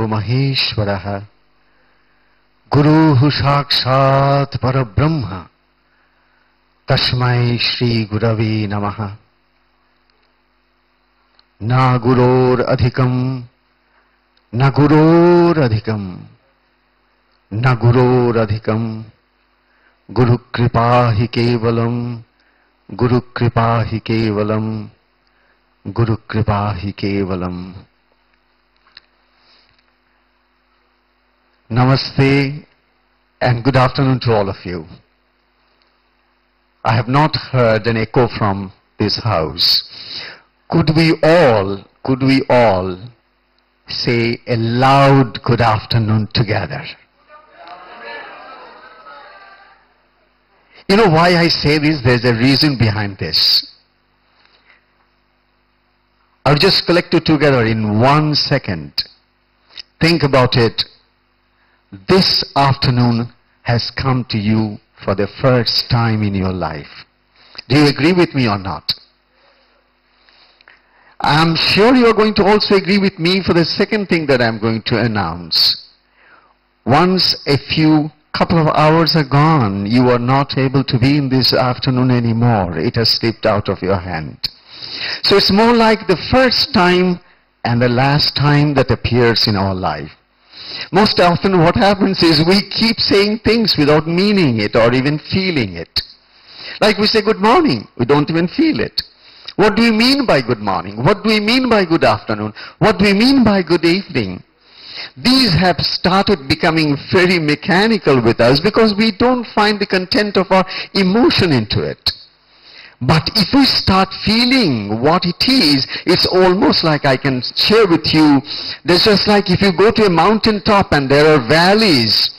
Maheshwaraha Guruhu Sakshat Parabrahma Tasmai Shri Gurave Namaha. Na Guror Adhikam Na Guror Adhikam Na Guror Adhikam Guru Kripa Hi Kevalam Guru Kripa Hi Kevalam Guru Kripa Hi Kevalam. Namaste and good afternoon to all of you. I have not heard an echo from this house. Could we all say a loud good afternoon together? You know why I say this? There's a reason behind this. I'll just collect it together in 1 second. Think about it. This afternoon has come to you for the first time in your life. Do you agree with me or not? I'm sure you are going to also agree with me for the second thing that I'm going to announce. Once a couple of hours are gone, you are not able to be in this afternoon anymore. It has slipped out of your hand. So it's more like the first time and the last time that appears in our life. Most often what happens is we keep saying things without meaning it or even feeling it. Like we say good morning, we don't even feel it. What do we mean by good morning? What do we mean by good afternoon? What do we mean by good evening? These have started becoming very mechanical with us because we don't find the content of our emotion into it. But if we start feeling what it is, it's almost like I can share with you, there's just like if you go to a mountain top and there are valleys,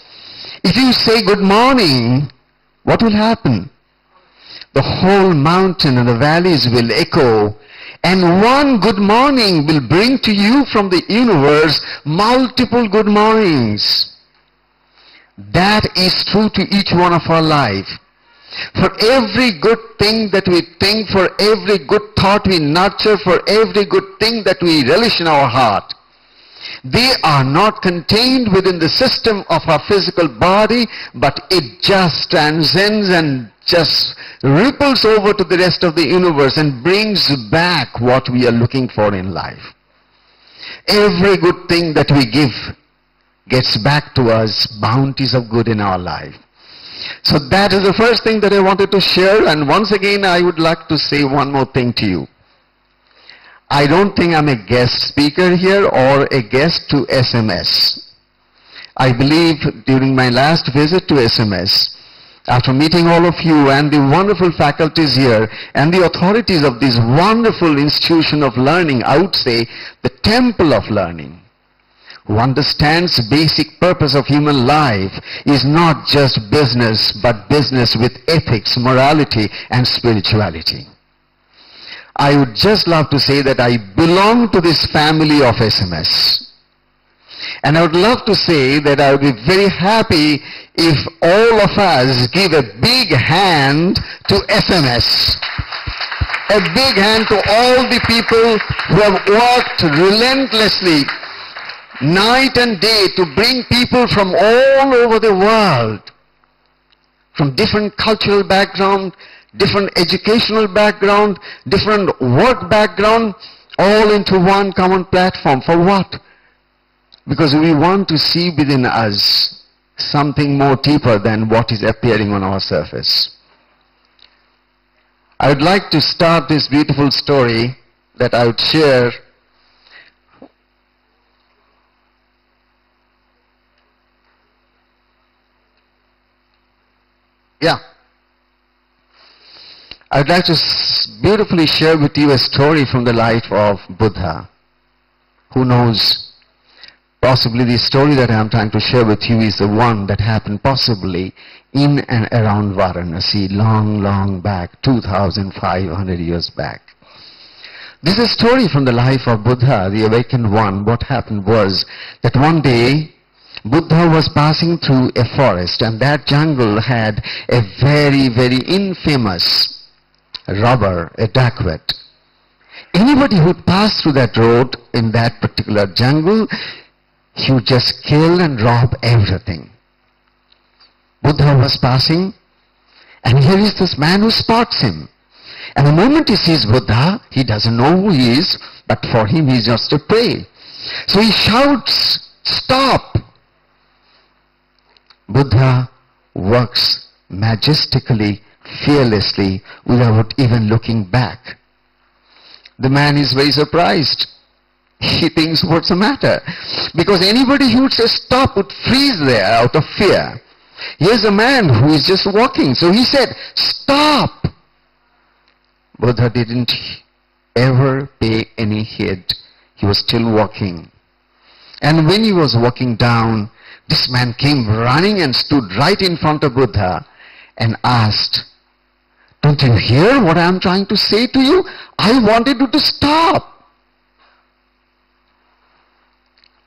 if you say good morning, what will happen? The whole mountain and the valleys will echo, and one good morning will bring to you from the universe multiple good mornings. That is true to each one of our life. For every good thing that we think, for every good thought we nurture, for every good thing that we relish in our heart, they are not contained within the system of our physical body, but it just transcends and just ripples over to the rest of the universe and brings back what we are looking for in life. Every good thing that we give gets back to us bounties of good in our life. So that is the first thing that I wanted to share, and once again I would like to say one more thing to you. I don't think I'm a guest speaker here or a guest to SMS. I believe during my last visit to SMS, after meeting all of you and the wonderful faculties here and the authorities of this wonderful institution of learning, I would say the temple of learning, who understands the basic purpose of human life is not just business, but business with ethics, morality, and spirituality. I would just love to say that I belong to this family of SMS. And I would love to say that I would be very happy if all of us give a big hand to SMS. A big hand to all the people who have worked relentlessly night and day to bring people from all over the world, from different cultural background, different educational background, different work background, all into one common platform. For what? Because we want to see within us something more deeper than what is appearing on our surface. I would like to start this beautiful story that I would share. I'd like to beautifully share with you a story from the life of Buddha. Who knows, possibly the story that I'm trying to share with you is the one that happened possibly in and around Varanasi long back, 2,500 years back. This is a story from the life of Buddha, the awakened one. What happened was that one day Buddha was passing through a forest, and that jungle had a very infamous robber, a dacoit. Anybody who passed through that road in that particular jungle he would just kill and rob everything. Buddha was passing, and here is this man who spots him. And the moment he sees Buddha, he doesn't know who he is, but for him he is just a prey. So he shouts, "Stop!" Buddha works majestically, fearlessly, without even looking back. The man is very surprised. He thinks, what's the matter? Because anybody who would say stop would freeze there out of fear. Here's a man who is just walking. So he said, "Stop!" Buddha didn't ever pay any heed. He was still walking. And when he was walking down, this man came running and stood right in front of Buddha and asked, "Don't you hear what I am trying to say to you? I wanted you to stop."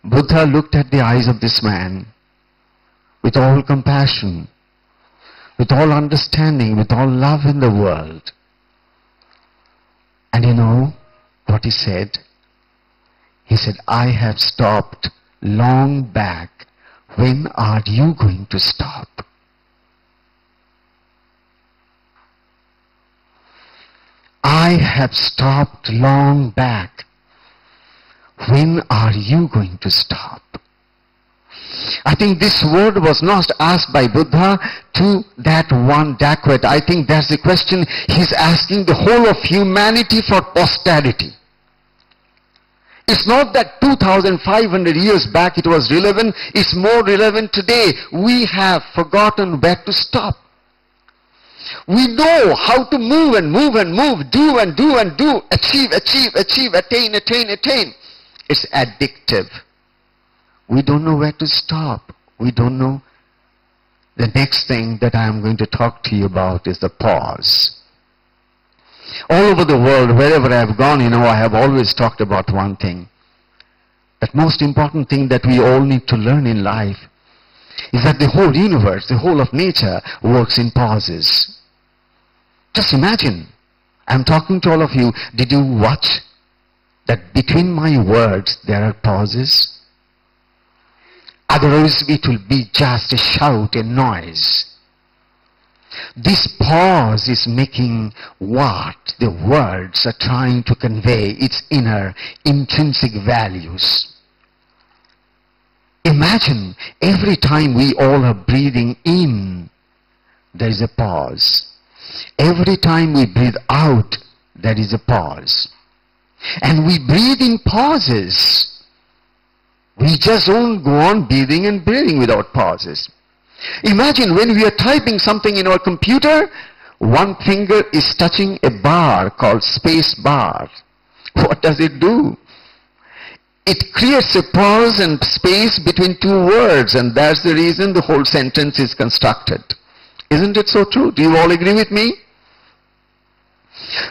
Buddha looked at the eyes of this man with all compassion, with all understanding, with all love in the world. And you know what he said? He said, "I have stopped long back. When are you going to stop?" I have stopped long back. When are you going to stop? I think this word was not asked by Buddha to that one dacoit. I think that's the question he's asking the whole of humanity for posterity. It's not that 2,500 years back it was relevant. It's more relevant today. We have forgotten where to stop. We know how to move and move and move, do and do and do, achieve, achieve, achieve, attain, attain, attain. It's addictive. We don't know where to stop. We don't know. The next thing that I am going to talk to you about is the pause. All over the world, wherever I have gone, I have always talked about one thing. That most important thing that we all need to learn in life is that the whole universe, the whole of nature works in pauses. Just imagine, I'm talking to all of you, did you watch that between my words there are pauses? Otherwise it will be just a shout, a noise. This pause is making what the words are trying to convey, its inner intrinsic values. Imagine every time we all are breathing in, there is a pause. Every time we breathe out, there is a pause. And we breathe in pauses. We just don't go on breathing and breathing without pauses. Imagine when we are typing something in our computer, one finger is touching a bar called space bar. What does it do? It creates a pause and space between two words, and that's the reason the whole sentence is constructed. Isn't it so true? Do you all agree with me?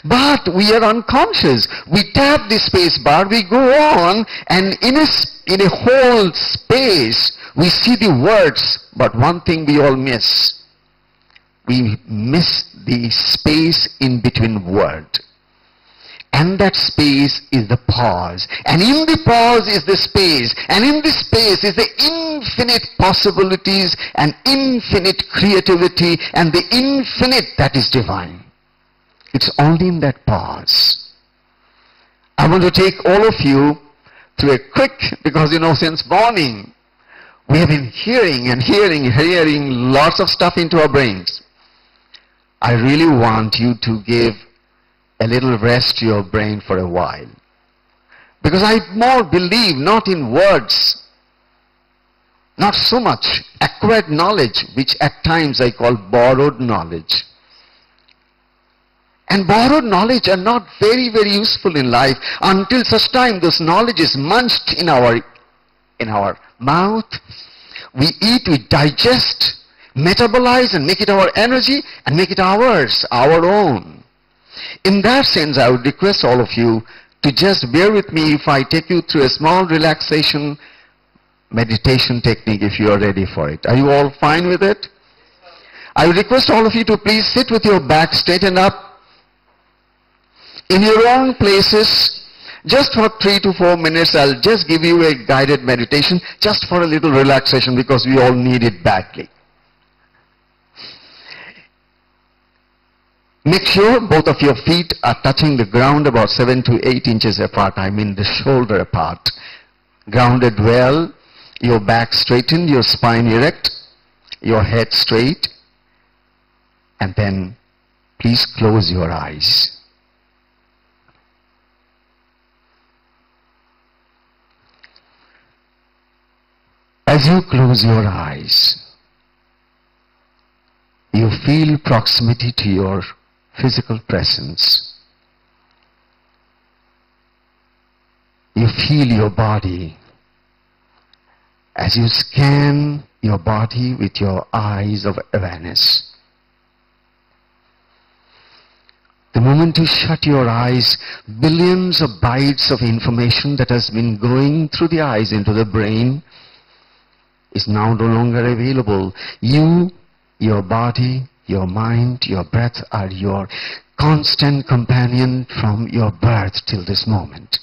But we are unconscious. We tap the space bar, we go on, and in a whole space, we see the words, but one thing we all miss. We miss the space in between words. And that space is the pause. And in the pause is the space. And in the space is the infinite possibilities and infinite creativity and the infinite that is divine. It's only in that pause. I want to take all of you through a quick, because since morning, we have been hearing and hearing lots of stuff into our brains. I really want you to give a little rest to your brain for a while. Because I more believe not in words, not so much acquired knowledge, which at times I call borrowed knowledge. And borrowed knowledge are not very, very useful in life until such time this knowledge is munched in our mouth. We eat, we digest, metabolize and make it our energy and make it ours, our own. In that sense, I would request all of you to just bear with me if I take you through a small relaxation meditation technique if you are ready for it. Are you all fine with it? I would request all of you to please sit with your back straightened up in your own places. Just for 3 to 4 minutes, I'll just give you a guided meditation, just for a little relaxation, because we all need it badly. Make sure both of your feet are touching the ground about 7 to 8 inches apart. I mean the shoulder apart. Grounded well, your back straightened, your spine erect, your head straight, and then please close your eyes. As you close your eyes, you feel proximity to your physical presence. You feel your body as you scan your body with your eyes of awareness. The moment you shut your eyes, billions of bytes of information that has been going through the eyes into the brain is now no longer available. You, your body, your mind, your breath are your constant companion from your birth till this moment.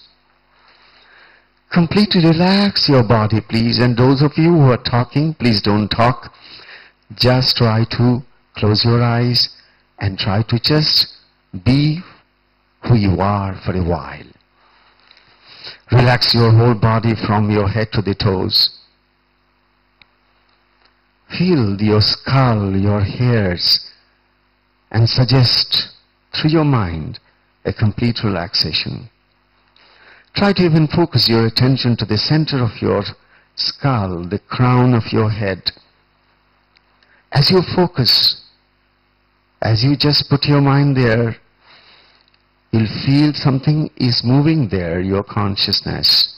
Completely relax your body, please. And those of you who are talking, please don't talk. Just try to close your eyes and try to just be who you are for a while. Relax your whole body from your head to the toes. Feel your skull, your hairs, and suggest through your mind a complete relaxation. Try to even focus your attention to the center of your skull, the crown of your head. As you focus, as you just put your mind there, you'll feel something is moving there, your consciousness.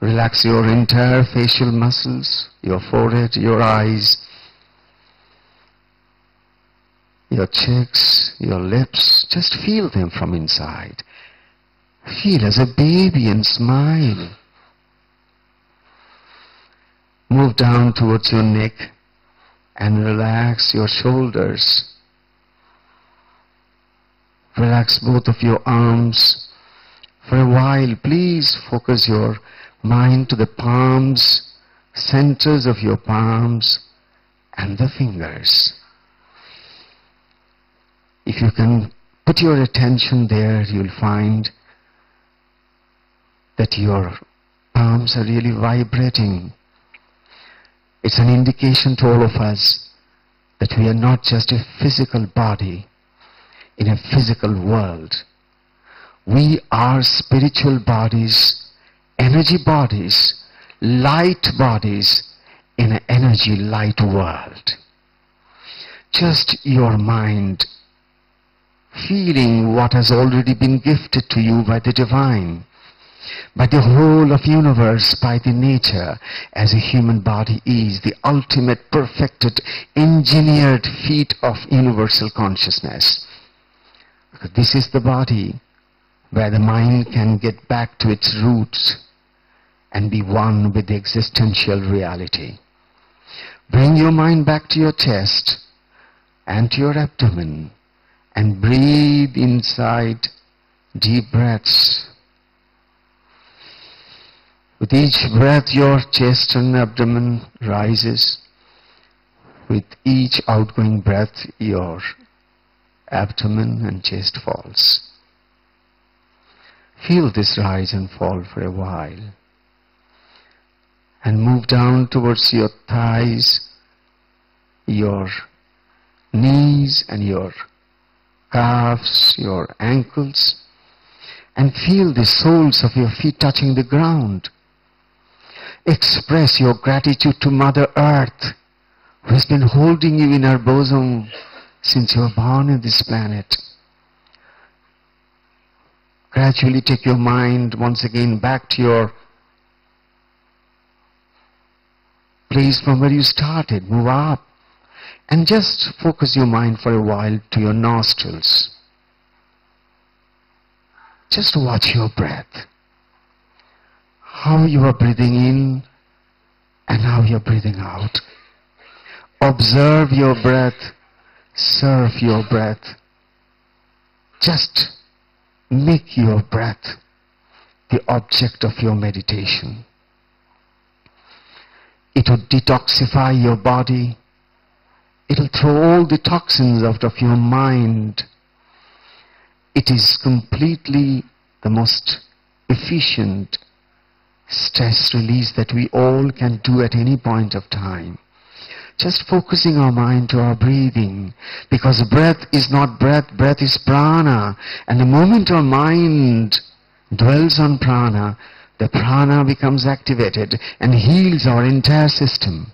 Relax your entire facial muscles, your forehead, your eyes, your cheeks, your lips. Just feel them from inside. Feel as a baby and smile. Move down towards your neck and relax your shoulders. Relax both of your arms. For a while, please focus your mind to the palms, centers of your palms, and the fingers. If you can put your attention there, you'll find that your palms are really vibrating. It's an indication to all of us that we are not just a physical body in a physical world. We are spiritual bodies, energy bodies, light bodies in an energy light world. Just your mind feeling what has already been gifted to you by the divine, by the whole of universe, by the nature, as a human body is the ultimate perfected engineered feat of universal consciousness. Because this is the body where the mind can get back to its roots and be one with the existential reality. Bring your mind back to your chest and to your abdomen and breathe inside deep breaths. With each breath, your chest and abdomen rises. With each outgoing breath, your abdomen and chest falls. Feel this rise and fall for a while. And move down towards your thighs, your knees and your calves, your ankles. And feel the soles of your feet touching the ground. Express your gratitude to Mother Earth, who has been holding you in her bosom since you were born on this planet. Gradually take your mind once again back to your place from where you started. Move up and just focus your mind for a while to your nostrils. Just watch your breath. How you are breathing in and how you are breathing out. Observe your breath. Serve your breath. Just make your breath the object of your meditation. It would detoxify your body. It will throw all the toxins out of your mind. It is completely the most efficient stress release that we all can do at any point of time. Just focusing our mind to our breathing, because breath is not breath, breath is prana. And the moment our mind dwells on prana, the prana becomes activated and heals our entire system.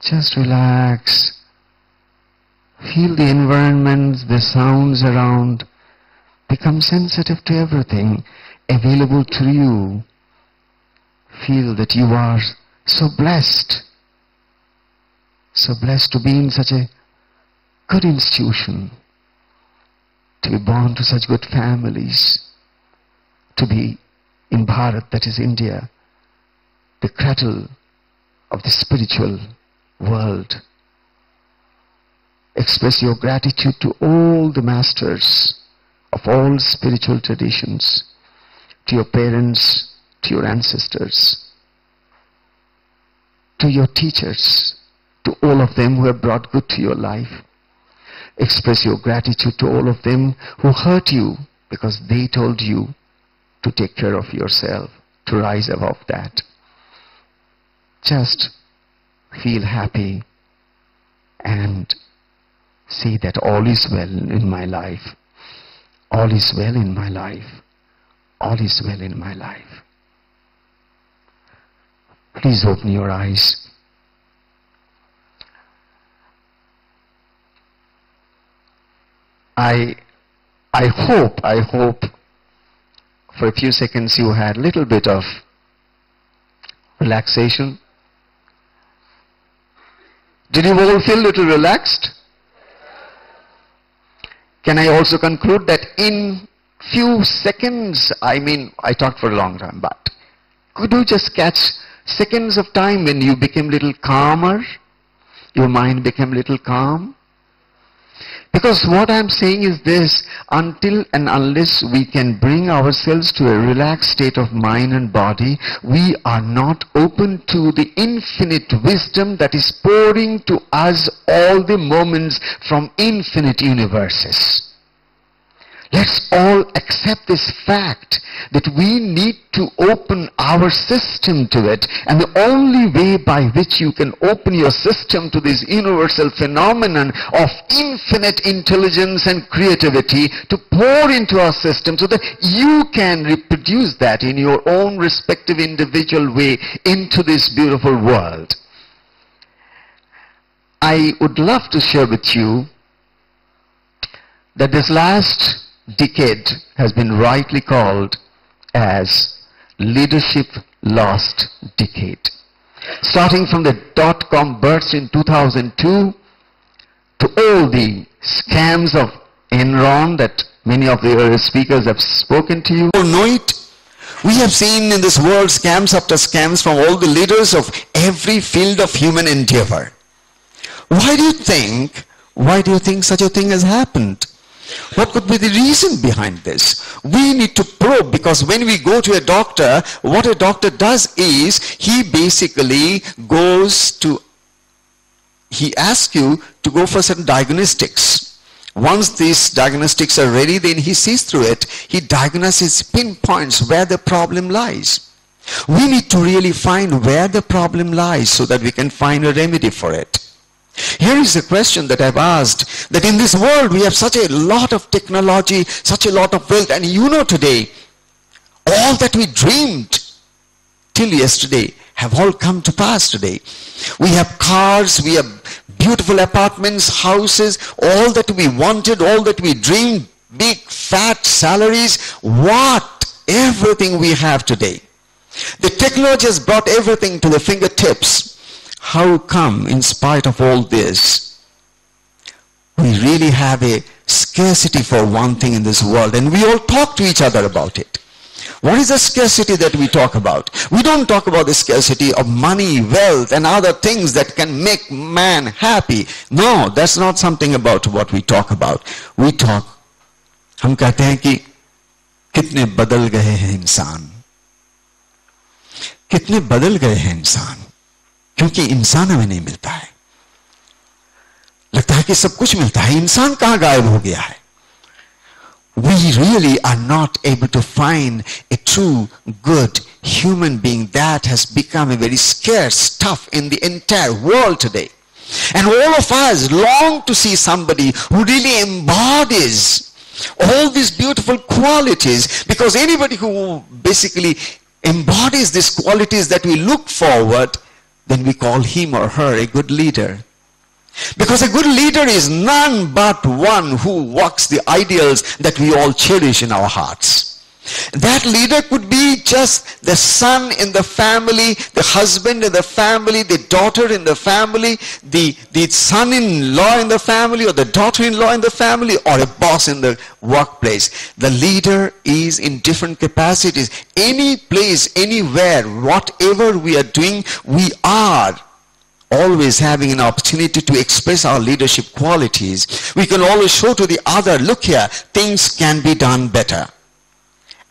Just relax. Feel the environment, the sounds around. Become sensitive to everything available to you. Feel that you are so blessed to be in such a good institution, to be born to such good families, to be in Bharat, that is India, the cradle of the spiritual world. Express your gratitude to all the masters of all spiritual traditions, to your parents, to your ancestors, to your teachers, to all of them who have brought good to your life. Express your gratitude to all of them who hurt you because they told you to take care of yourself, to rise above that. Just feel happy and say that all is well in my life. All is well in my life. All is well in my life. Please open your eyes. I hope for a few seconds you had a little bit of relaxation. Did you all feel a little relaxed? Can I also conclude that in few seconds, I talked for a long time, but could you just catch seconds of time when you became a little calmer? Your mind became a little calm? Because what I'm saying is this, until and unless we can bring ourselves to a relaxed state of mind and body, we are not open to the infinite wisdom that is pouring to us all the moments from infinite universes. Let's all accept this fact that we need to open our system to it, and the only way by which you can open your system to this universal phenomenon of infinite intelligence and creativity to pour into our system so that you can reproduce that in your own respective individual way into this beautiful world. I would love to share with you that this last decade has been rightly called as leadership lost decade. Starting from the dot-com burst in 2002 to all the scams of Enron that many of the earlier speakers have spoken to you. You know it. We have seen in this world scams after scams from all the leaders of every field of human endeavor. Why do you think such a thing has happened? What could be the reason behind this? We need to probe, because when we go to a doctor, what a doctor does is, he basically he asks you to go for certain diagnostics. Once these diagnostics are ready, then he sees through it. He diagnoses, pinpoints where the problem lies. We need to really find where the problem lies so that we can find a remedy for it. Here is a question that I've asked, that in this world we have such a lot of technology, such a lot of wealth, and you know today, all that we dreamed till yesterday have all come to pass today. We have cars, we have beautiful apartments, houses, all that we wanted, all that we dreamed, big fat salaries, everything we have today. The technology has brought everything to the fingertips. How come, in spite of all this, we really have a scarcity for one thing in this world, and we all talk to each other about it? What is the scarcity that we talk about? We don't talk about the scarcity of money, wealth, and other things that can make man happy. No, that's not something about what we talk about. We talk हम कहते हैं कि कितने बदल गए हैं इंसान, कितने बदल गए हैं इंसान, क्योंकि इंसान हमें नहीं मिलता है। लगता है कि सब कुछ मिलता है, इंसान कहां गायब हो गया है। We really are not able to find a true good human being. That has become a very scarce stuff in the entire world today. And all of us long to see somebody who really embodies all these beautiful qualities, because anybody who basically embodies these qualities that we look forward, then we call him or her a good leader. Because a good leader is none but one who walks the ideals that we all cherish in our hearts. That leader could be just the son in the family, the husband in the family, the daughter in the family, the son-in-law in the family, or the daughter-in-law in the family, or a boss in the workplace. The leader is in different capacities. Any place, anywhere, whatever we are doing, we are always having an opportunity to express our leadership qualities. We can always show to the other, look here, things can be done better.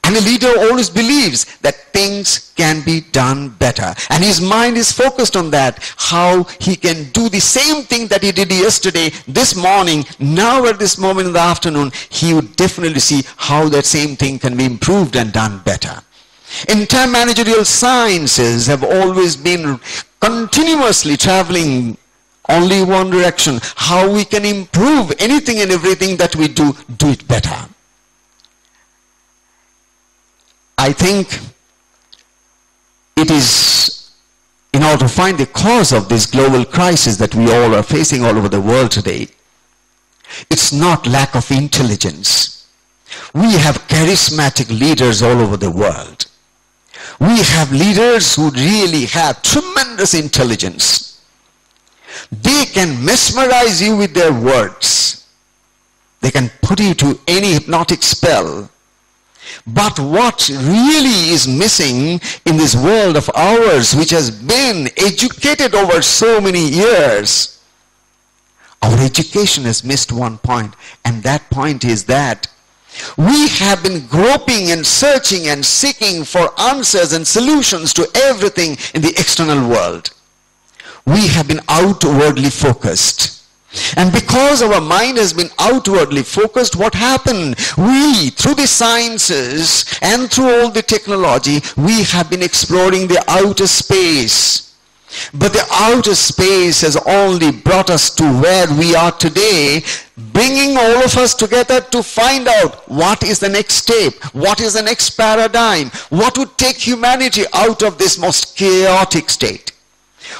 And a leader always believes that things can be done better. And his mind is focused on that, how he can do the same thing that he did yesterday, this morning, now at this moment in the afternoon. He would definitely see how that same thing can be improved and done better. Entire managerial sciences have always been continuously traveling only one direction, how we can improve anything and everything that we do it better. I think it is, in order to find the cause of this global crisis that we all are facing all over the world today, it's not lack of intelligence. We have charismatic leaders all over the world. We have leaders who really have tremendous intelligence. They can mesmerize you with their words. They can put you to any hypnotic spell. But what really is missing in this world of ours, which has been educated over so many years, our education has missed one point, and that point is that we have been groping and searching and seeking for answers and solutions to everything in the external world. We have been outwardly focused. And because our mind has been outwardly focused, what happened? We, through the sciences and through all the technology, we have been exploring the outer space. But the outer space has only brought us to where we are today, bringing all of us together to find out what is the next step, what is the next paradigm, what would take humanity out of this most chaotic state.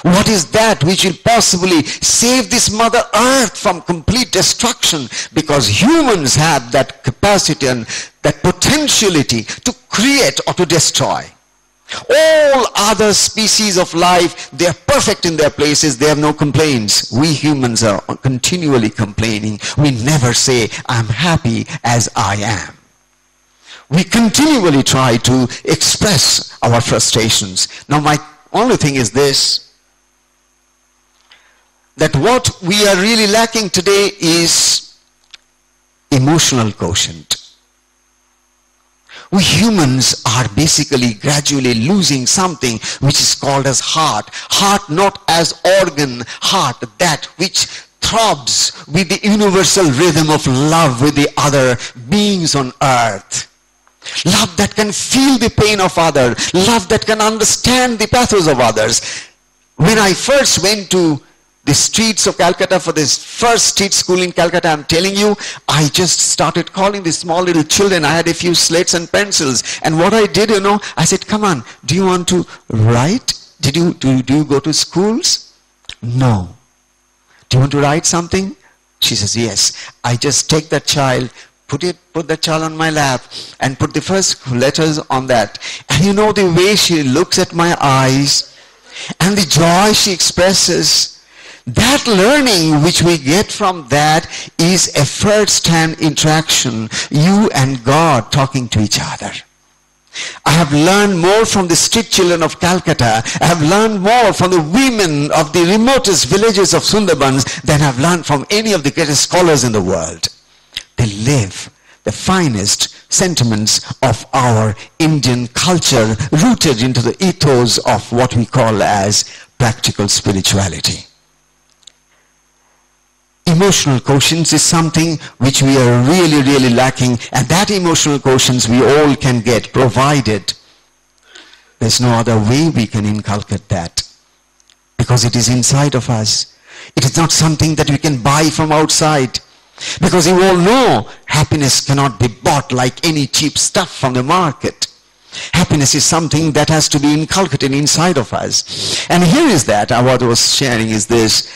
What is that which will possibly save this Mother Earth from complete destruction? Because humans have that capacity and that potentiality to create or to destroy. All other species of life, they are perfect in their places, they have no complaints. We humans are continually complaining. We never say, I'm happy as I am. We continually try to express our frustrations. Now my only thing is this, that what we are really lacking today is emotional quotient. We humans are basically gradually losing something which is called as heart. Heart not as organ, heart that which throbs with the universal rhythm of love with the other beings on earth. Love that can feel the pain of others. Love that can understand the pathos of others. When I first went to the streets of Calcutta for this first street school in Calcutta, I'm telling you, I just started calling the small little children. I had a few slates and pencils. And what I did, I said, come on, do you want to write? Do you go to schools? No. Do you want to write something? She says, yes. I just take that child, put the child on my lap and put the first letters on that. And the way she looks at my eyes and the joy she expresses, that learning which we get from that is a first-hand interaction, you and God talking to each other. I have learned more from the street children of Calcutta. I have learned more from the women of the remotest villages of Sundarbans than I have learned from any of the greatest scholars in the world. They live the finest sentiments of our Indian culture, rooted into the ethos of what we call as practical spirituality. Emotional quotient is something which we are really lacking, and that emotional quotient we all can get, provided there's no other way we can inculcate that, because it is inside of us. It is not something that we can buy from outside, because you all know happiness cannot be bought like any cheap stuff from the market. Happiness is something that has to be inculcated inside of us. And here is that, what I was sharing is this,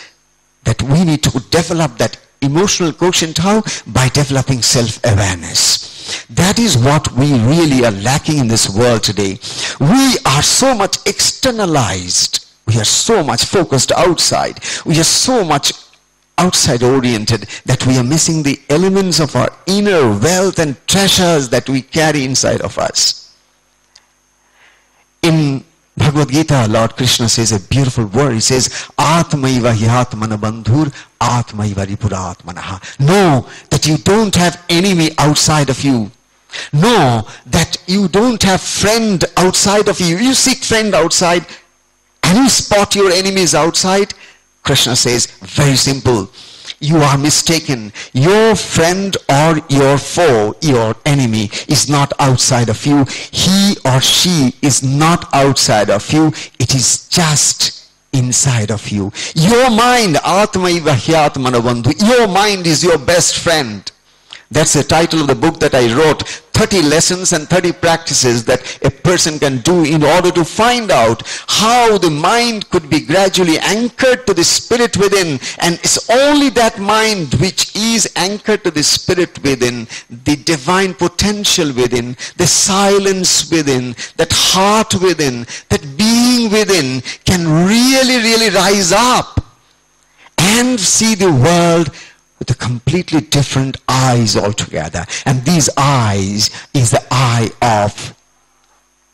that we need to develop that emotional quotient. How? By developing self-awareness. That is what we really are lacking in this world today. We are so much externalized. We are so much focused outside. We are so much outside oriented that we are missing the elements of our inner wealth and treasures that we carry inside of us. In Bhagavad Gita, Lord Krishna says a beautiful word. He says, Atmaiva hi atmana bandhur, Atmaiva ripura atmanaha. Know that you don't have enemy outside of you. Know that you don't have friend outside of you. You seek friend outside and you spot your enemies outside. Krishna says, very simple. You are mistaken. Your friend or your foe, your enemy, is not outside of you. He or she is not outside of you. It is just inside of you. Your mind, Atmaiva Hyatmana Bandhu, your mind is your best friend. That's the title of the book that I wrote, 30 lessons and 30 practices that a person can do in order to find out how the mind could be gradually anchored to the spirit within. And it's only that mind which is anchored to the spirit within, the divine potential within, the silence within, that heart within, that being within can really rise up and see the world with a completely different eyes altogether. And these eyes is the eye of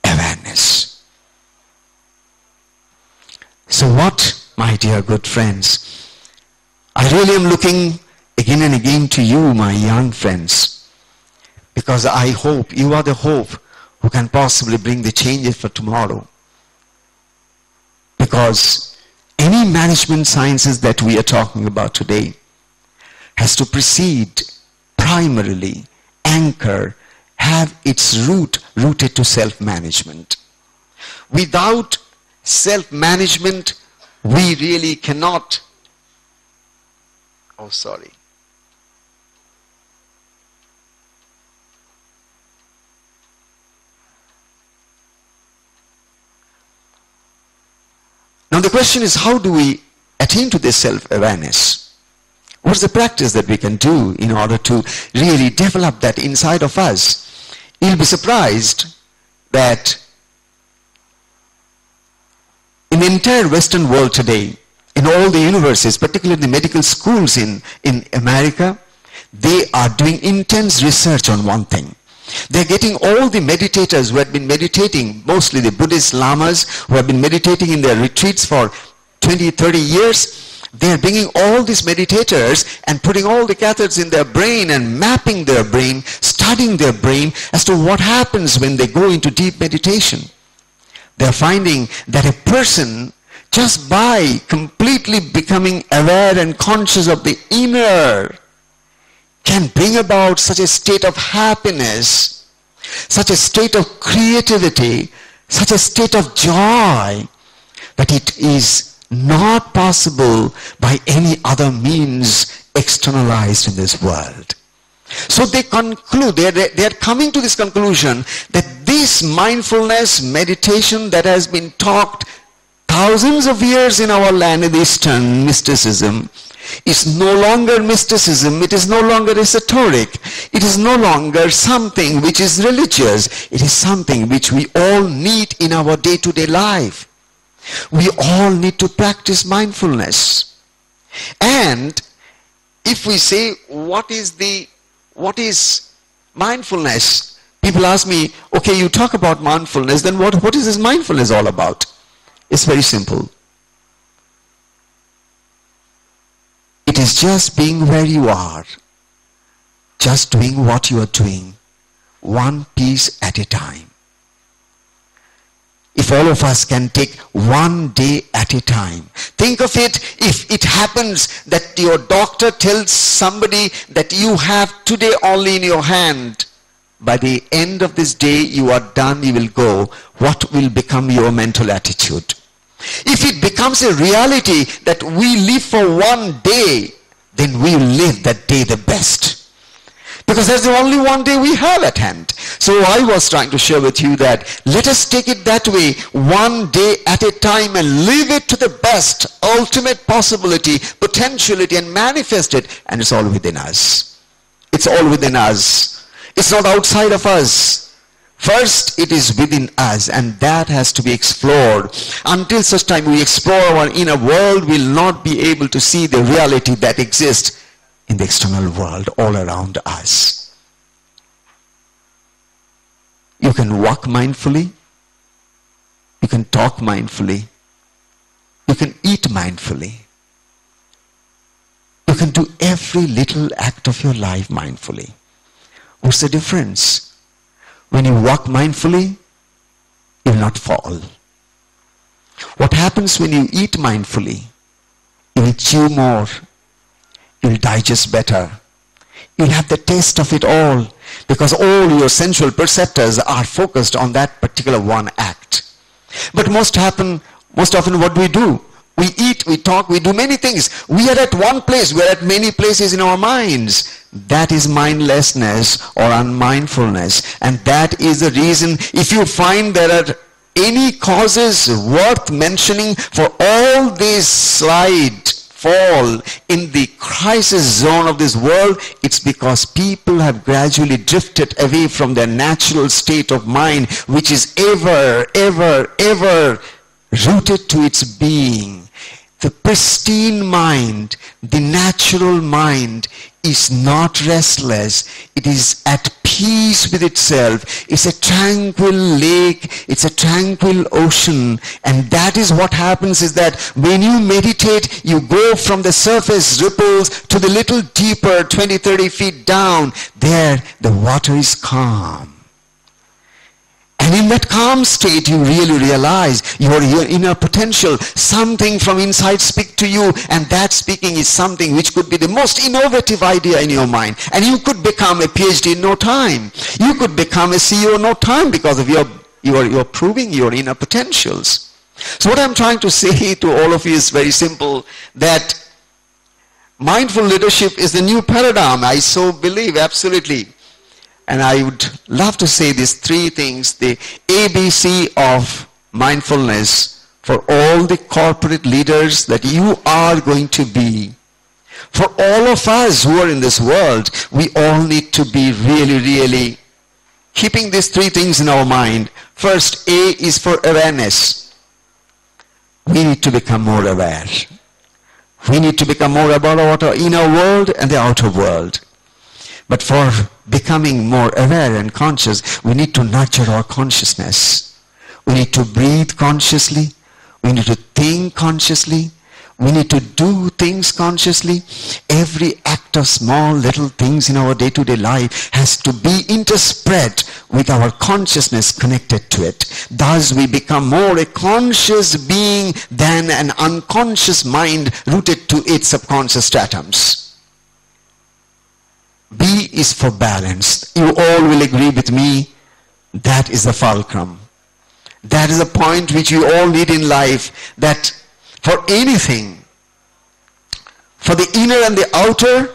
awareness. So what, my dear good friends, I really am looking again and again to you, my young friends, because I hope you are the hope who can possibly bring the changes for tomorrow. Because any management sciences that we are talking about today has to precede, primarily, anchor, have its rooted to self-management. Without self-management, we really cannot. Oh, sorry. Now the question is, how do we attain to this self-awareness? What's the practice that we can do in order to really develop that inside of us? You'll be surprised that in the entire Western world today, in all the universities, particularly the medical schools in America, they are doing intense research on one thing. They're getting all the meditators who have been meditating, mostly the Buddhist lamas who have been meditating in their retreats for 20, 30 years. They are bringing all these meditators and putting all the catheters in their brain and mapping their brain, studying their brain as to what happens when they go into deep meditation. They are finding that a person, just by completely becoming aware and conscious of the inner, can bring about such a state of happiness, such a state of creativity, such a state of joy, that it is not possible by any other means externalized in this world. So they conclude, they are coming to this conclusion that this mindfulness meditation that has been taught thousands of years in our land, in Eastern mysticism, is no longer mysticism, it is no longer esoteric, it is no longer something which is religious, it is something which we all need in our day-to-day life. We all need to practice mindfulness. And if we say, what is mindfulness? People ask me, okay, you talk about mindfulness, then what is this mindfulness all about? It's very simple. It is just being where you are. just doing what you are doing, one piece at a time. If all of us can take one day at a time. Think of it, if it happens that your doctor tells somebody that you have today only in your hand, by the end of this day you are done, you will go, what will become your mental attitude? If it becomes a reality that we live for one day, then we will live that day the best. Because that's the only one day we have at hand. So I was trying to share with you that let us take it that way, one day at a time, and live it to the best, ultimate possibility, potentiality, and manifest it. And it's all within us. It's all within us. It's not outside of us. First, it is within us, and that has to be explored. Until such time we explore our inner world, we will not be able to see the reality that exists in the external world all around us. You can walk mindfully, you can talk mindfully, you can eat mindfully, you can do every little act of your life mindfully. What's the difference? When you walk mindfully, you will not fall. What happens when you eat mindfully? You will chew more. You will digest better. You will have the taste of it all, because all your sensual perceptors are focused on that particular one act. But most often what do? We eat, we talk, we do many things. We are at one place, we are at many places in our minds. That is mindlessness or unmindfulness. And that is the reason, if you find there are any causes worth mentioning for all this slight fall in the crisis zone of this world, it's because people have gradually drifted away from their natural state of mind, which is ever rooted to its being. The pristine mind, the natural mind, is not restless. It is at peace with itself. It's a tranquil lake. It's a tranquil ocean. And that is what happens, is that when you meditate, you go from the surface ripples to the little deeper, 20, 30 feet down. There, the water is calm. And in that calm state, you really realize your inner potential. Something from inside speak to you, and that speaking is something which could be the most innovative idea in your mind. And you could become a PhD in no time. You could become a CEO in no time, because of you're proving your inner potentials. So what I'm trying to say to all of you is very simple, that mindful leadership is the new paradigm. I so believe, absolutely. And I would love to say these three things, the ABC of mindfulness for all the corporate leaders that you are going to be. For all of us who are in this world, we all need to be really keeping these three things in our mind. First, A is for awareness. We need to become more aware. We need to become more about our inner world and the outer world. But for becoming more aware and conscious, we need to nurture our consciousness. We need to breathe consciously. We need to think consciously. We need to do things consciously. Every act of small little things in our day-to-day life has to be interspread with our consciousness connected to it. Thus we become more a conscious being than an unconscious mind rooted to its subconscious stratoms. B is for balance. You all will agree with me, that is the fulcrum. That is the point which we all need in life, that for anything, for the inner and the outer,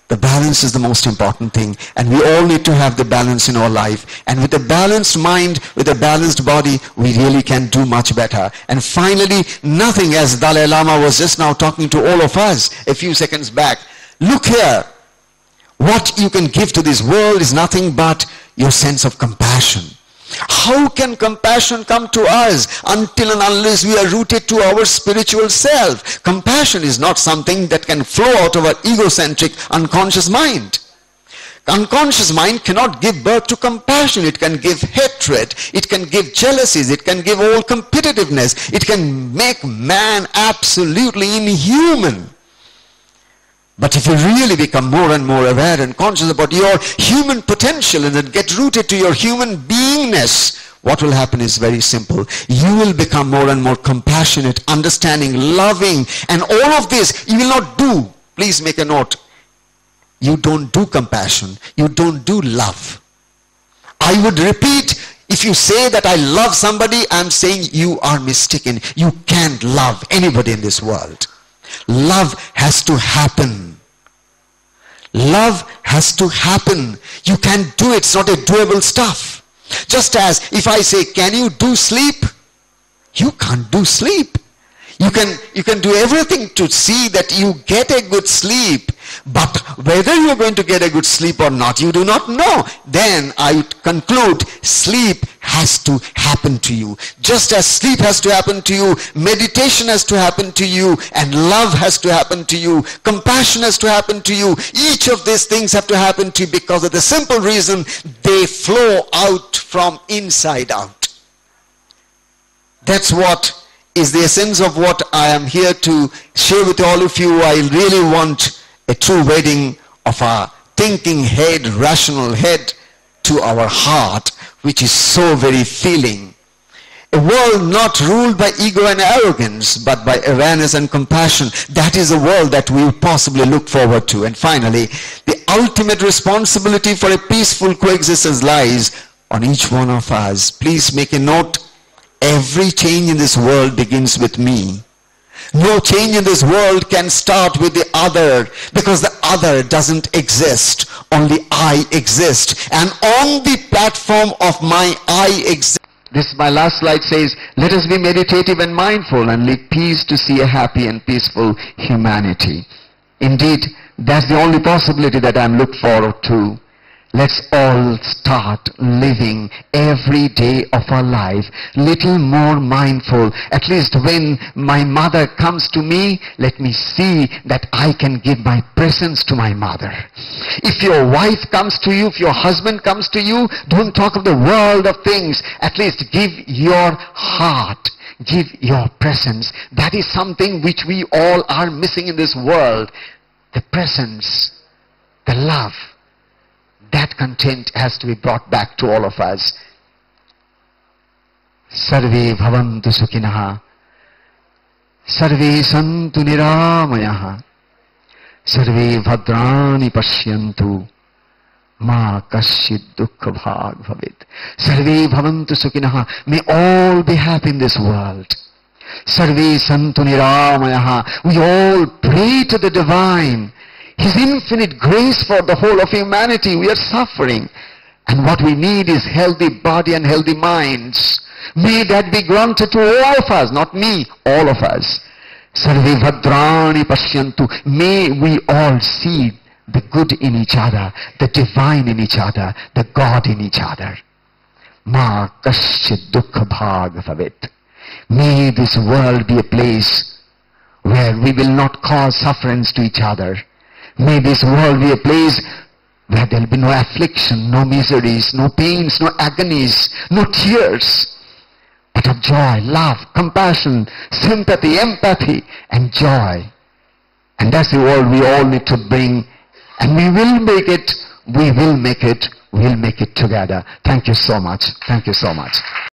the balance is the most important thing. And we all need to have the balance in our life. And with a balanced mind, with a balanced body, we really can do much better. And finally, nothing, as Dalai Lama was just now talking to all of us a few seconds back. Look here. What you can give to this world is nothing but your sense of compassion. How can compassion come to us until and unless we are rooted to our spiritual self? Compassion is not something that can flow out of our egocentric, unconscious mind. Unconscious mind cannot give birth to compassion. It can give hatred. It can give jealousies. It can give all competitiveness. It can make man absolutely inhuman. But if you really become more and more aware and conscious about your human potential and then get rooted to your human beingness, what will happen is very simple. You will become more and more compassionate, understanding, loving, and all of this you will not do. Please make a note. You don't do compassion. You don't do love. I would repeat, if you say that I love somebody, I'm saying you are mistaken. You can't love anybody in this world. Love has to happen. Love has to happen. You can't do it. It's not a doable stuff. Just as if I say, can you do sleep? You can't do sleep. You can do everything to see that you get a good sleep, but whether you're going to get a good sleep or not, you do not know. Then I would conclude sleep has to happen to you. Just as sleep has to happen to you, meditation has to happen to you, and love has to happen to you, compassion has to happen to you. Each of these things have to happen to you because of the simple reason they flow out from inside out. That's what is the essence of what I am here to share with all of you. I really want a true wedding of our thinking head, rational head, to our heart, which is so very feeling. A world not ruled by ego and arrogance, but by awareness and compassion. That is a world that we possibly look forward to. And finally, the ultimate responsibility for a peaceful coexistence lies on each one of us. Please make a note. Every change in this world begins with me. No change in this world can start with the other, because the other doesn't exist. Only I exist. And on the platform of my I exist. This, my last slide says, let us be meditative and mindful and live peace to see a happy and peaceful humanity. Indeed, that's the only possibility that I'm looking forward to. Let's all start living every day of our life little more mindful. At least when my mother comes to me, let me see that I can give my presence to my mother. If your wife comes to you, if your husband comes to you, don't talk of the world of things. At least give your heart. Give your presence. That is something which we all are missing in this world. The presence, the love. That content has to be brought back to all of us. Sarve bhavantu sukhinah. Sarve santu niramayah. Sarve bhadrani pashyantu. Ma kasyid dukkha bhag bhavit. Sarve bhavantu sukhinah. May all be happy in this world. Sarve santu niramayah. We all pray to the divine. His infinite grace for the whole of humanity. We are suffering. And what we need is healthy body and healthy minds. May that be granted to all of us, not me, all of us. Sarve bhadrani pashyantu. May we all see the good in each other, the divine in each other, the God in each other. Ma kasyid dukkha bhag bhavit. May this world be a place where we will not cause sufferance to each other. May this world be a place where there will be no affliction, no miseries, no pains, no agonies, no tears, but of joy, love, compassion, sympathy, empathy, and joy. And that's the world we all need to bring, and we will make it, we will make it, we'll make it together. Thank you so much. Thank you so much.